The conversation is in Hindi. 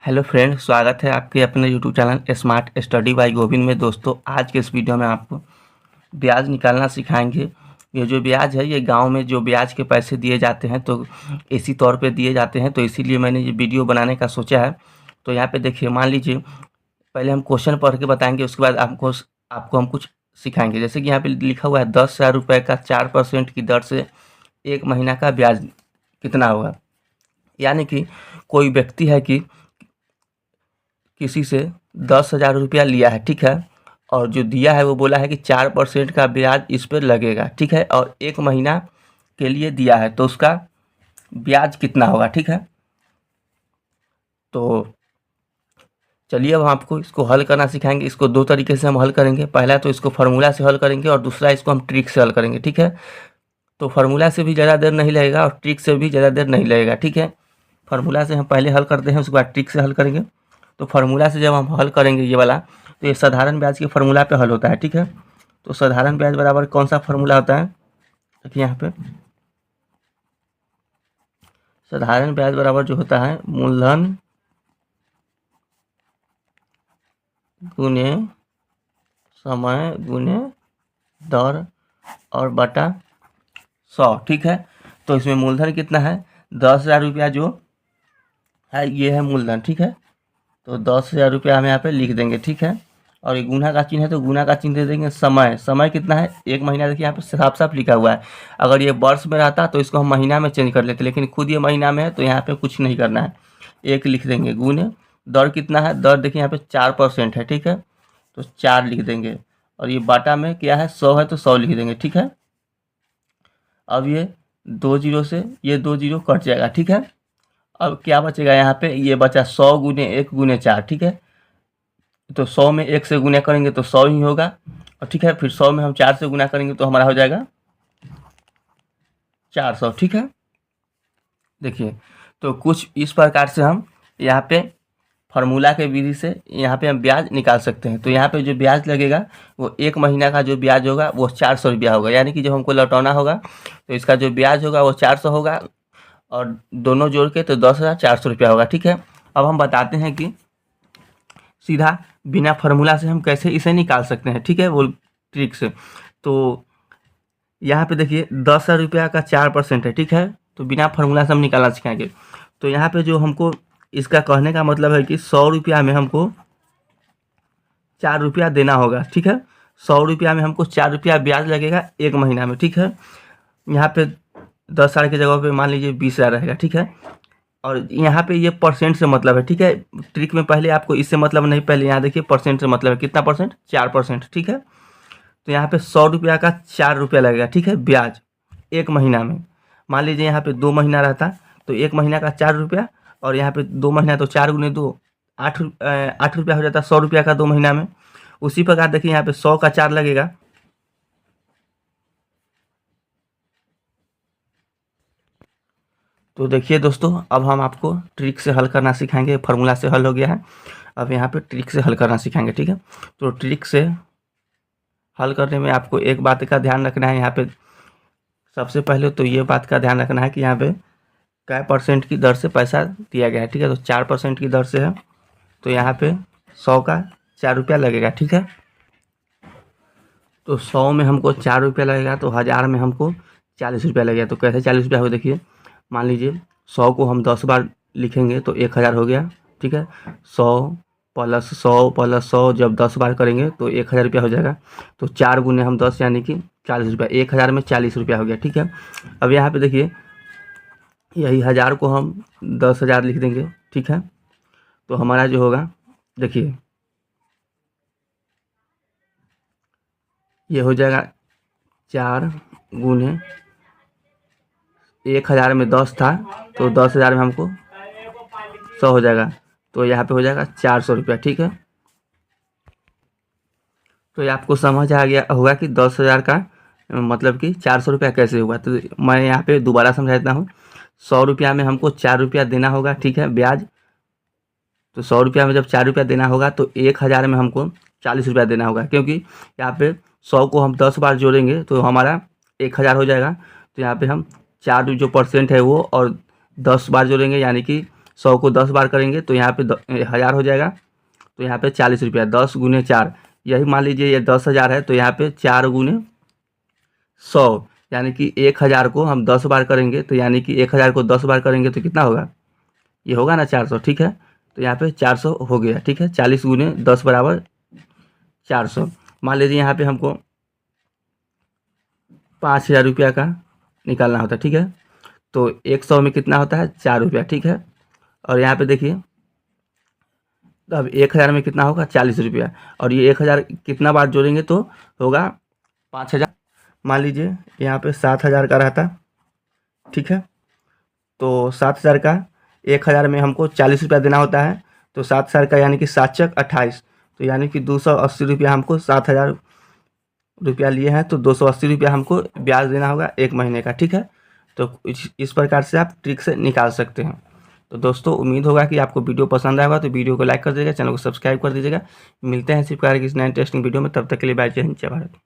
हेलो फ्रेंड, स्वागत है आपके अपने YouTube channel smart study bye Govind में। दोस्तों, आज के इस वीडियो में आपको ब्याज निकालना सिखाएंगे। ये जो ब्याज है, ये गांव में जो ब्याज के पैसे दिए जाते हैं तो इसी तौर पे दिए जाते हैं, तो इसीलिए मैंने ये वीडियो बनाने का सोचा है। तो यहाँ पे देखिए, मान लीजिए पहले हम क्वेश्चन पढ़ के बताएंगे, उसके बाद आपको आपको हम कुछ सिखाएंगे। जैसे कि यहाँ पे लिखा हुआ है 10,000 रुपये का 4% की दर से एक महीना का ब्याज कितना होगा। यानी कि कोई व्यक्ति है कि किसी से 10,000 रुपया लिया है, ठीक है, और जो दिया है वो बोला है कि 4% का ब्याज इस पर लगेगा, ठीक है, और एक महीना के लिए दिया है तो उसका ब्याज कितना होगा, ठीक है। तो चलिए अब हम आपको इसको हल करना सिखाएंगे। इसको दो तरीके से हम हल करेंगे। पहला तो इसको फार्मूला से हल करेंगे और दूसरा इसको हम ट्रिक से हल करेंगे, ठीक है। तो फार्मूला से भी ज़्यादा देर नहीं लगेगा और ट्रिक से भी ज़्यादा देर नहीं लगेगा, ठीक है। फार्मूला से हम पहले हल करते हैं, उसके बाद ट्रिक से हल करेंगे। तो फार्मूला से जब हम हल करेंगे ये वाला, तो ये साधारण ब्याज के फार्मूला पे हल होता है, ठीक है। तो साधारण ब्याज बराबर कौन सा फार्मूला होता है, देखिए यहाँ पे साधारण ब्याज बराबर जो होता है मूलधन गुने समय गुने दर और बटा 100, ठीक है। तो इसमें मूलधन कितना है, 10,000 रुपया जो है ये है मूलधन, ठीक है। तो 10,000 रुपया हम यहाँ पे लिख देंगे, ठीक है। और ये गुना का चिन्ह है तो गुना का चिन्ह दे देंगे। समय समय कितना है, एक महीना। देखिए यहाँ पे साफ साफ लिखा हुआ है। अगर ये वर्ष में रहता तो इसको हम महीना में चेंज कर लेते, लेकिन खुद ये महीना में है तो यहाँ पे कुछ नहीं करना है, एक लिख देंगे। गुने दर कितना है, दर देखिए यहाँ पे 4% है, ठीक है, तो 4 लिख देंगे। और ये बाटा में क्या है, 100 है तो 100 लिख देंगे, ठीक है। अब ये 2 जीरो से ये 2 जीरो कट जाएगा, ठीक है। अब क्या बचेगा, यहाँ पे ये बचा 100 गुने 1 गुने 4, ठीक है। तो 100 में 1 से गुना करेंगे तो 100 ही होगा, और ठीक है, फिर 100 में हम 4 से गुना करेंगे तो हमारा हो जाएगा 400, ठीक है। देखिए, तो कुछ इस प्रकार से हम यहाँ पे फार्मूला के विधि से यहाँ पे हम ब्याज निकाल सकते हैं। तो यहाँ पे जो ब्याज लगेगा वो एक महीना का जो ब्याज होगा वो 400 रुपया होगा। यानी कि जब हमको लौटाना होगा तो इसका जो ब्याज होगा वो 400 होगा, और दोनों जोड़ के तो 10,400 रुपया होगा, ठीक है। अब हम बताते हैं कि सीधा बिना फार्मूला से हम कैसे इसे निकाल सकते हैं, ठीक है, वो ट्रिक से। तो यहाँ पे देखिए 10,000 रुपया का 4% है, ठीक है, तो बिना फार्मूला से हम निकालना सिखाएंगे। तो यहाँ पे जो हमको इसका कहने का मतलब है कि 100 रुपया में हमको 4 रुपया देना होगा, ठीक है। 100 रुपया में हमको 4 रुपया ब्याज लगेगा एक महीना में, ठीक है। यहाँ पे 10,000 की जगह पे मान लीजिए 20,000 रहेगा, ठीक है। और यहाँ पे ये परसेंट से मतलब है, ठीक है। ट्रिक में पहले आपको इससे मतलब नहीं, पहले यहाँ देखिए परसेंट से मतलब है। कितना परसेंट, 4%, ठीक है। तो यहाँ पे 100 रुपया का 4 रुपया लगेगा, ठीक है, ब्याज एक महीना में। मान लीजिए यहाँ पे 2 महीना रहता तो एक महीना का 4 रुपया, और यहाँ पे 2 महीना तो 4 गुने 2 8 रुपया हो जाता है 100 रुपया का 2 महीना में। उसी प्रकार देखिए यहाँ पे 100 का 4 लगेगा, तो देखिए दोस्तों, अब हम आपको ट्रिक से हल करना सिखाएंगे। फार्मूला से हल हो गया है, अब यहाँ पे ट्रिक से हल करना सिखाएंगे, ठीक है। तो ट्रिक से हल करने में आपको एक बात का ध्यान रखना है। यहाँ पे सबसे पहले तो ये बात का ध्यान रखना है कि यहाँ पे क्या परसेंट की दर से पैसा दिया गया है, ठीक है। तो 4% की दर से है, तो यहाँ पे 100 का 4 रुपया लगेगा, ठीक है। तो 100 में हमको 4 रुपया लगेगा, तो 1000 में हमको 40 रुपया लगेगा। तो कैसे 40 रुपया हो, देखिए मान लीजिए 100 को हम 10 बार लिखेंगे तो 1000 हो गया, ठीक है। 100 प्लस 100 प्लस 100 जब 10 बार करेंगे तो 1000 रुपया हो जाएगा। तो 4 गुने हम 10 यानी कि 40 रुपया, 1000 में 40 रुपया हो गया, ठीक है। अब यहाँ पे देखिए यही 1000 को हम 10,000 लिख देंगे, ठीक है। तो हमारा जो होगा, देखिए ये हो जाएगा 4 गुने 1000 में 10 था तो 10,000 में हमको 100 हो जाएगा, तो यहाँ पे हो जाएगा 400 रुपया, ठीक है। तो ये आपको समझ आ गया होगा कि 10,000 का मतलब कि 400 रुपया कैसे हुआ। तो मैं यहाँ पे दोबारा समझा देता हूँ। 100 रुपया में हमको 4 रुपया देना होगा, ठीक है, ब्याज। तो 100 रुपया में जब 4 रुपया देना होगा तो 1000 में हमको 40 रुपया देना होगा, क्योंकि यहाँ पे 100 को हम 10 बार जोड़ेंगे तो हमारा 1000 हो जाएगा। तो यहाँ पे हम 4 जो परसेंट है वो और 10 बार जोड़ेंगे, यानी कि 100 को 10 बार करेंगे तो यहाँ पे 1000 हो जाएगा। तो यहाँ पे 40 रुपया, 10 गुने 4, यही मान लीजिए ये 10,000 है, तो यहाँ पे 4 गुने 100 यानी कि 1000 को हम 10 बार करेंगे, तो यानी कि 1000 को 10 बार करेंगे तो कितना होगा, ये होगा ना 400। ठीक है, तो यहाँ पे 400 हो गया। ठीक है, 40 गुने 10 बराबर 400। मान लीजिए यहाँ पे हमको 5000 रुपया का निकालना होता है। ठीक है, तो 100 में कितना होता है, 4 रुपया। ठीक है, और यहाँ पे देखिए तो अब 1000 में कितना होगा, 40 रुपया, और ये 1000 कितना बार जोड़ेंगे तो होगा 5000। मान लीजिए यहाँ पे 7000 का रहता। ठीक है, तो 7000 का 1000 में हमको 40 रुपया देना होता है, तो 7000 का यानी कि 7 चक 28, तो यानी कि 280 रुपया हमको 7000 रुपया लिए हैं, तो 280 रुपया हमको ब्याज देना होगा 1 महीने का। ठीक है, तो इस प्रकार से आप ट्रिक से निकाल सकते हैं। तो दोस्तों उम्मीद होगा कि आपको वीडियो पसंद आएगा, तो वीडियो को लाइक कर दीजिएगा, चैनल को सब्सक्राइब कर दीजिएगा। मिलते हैं इसी प्रकार की इस नए इंटरेस्टिंग वीडियो में, तब तक के लिए बाय, जय हिंद, जय भारत।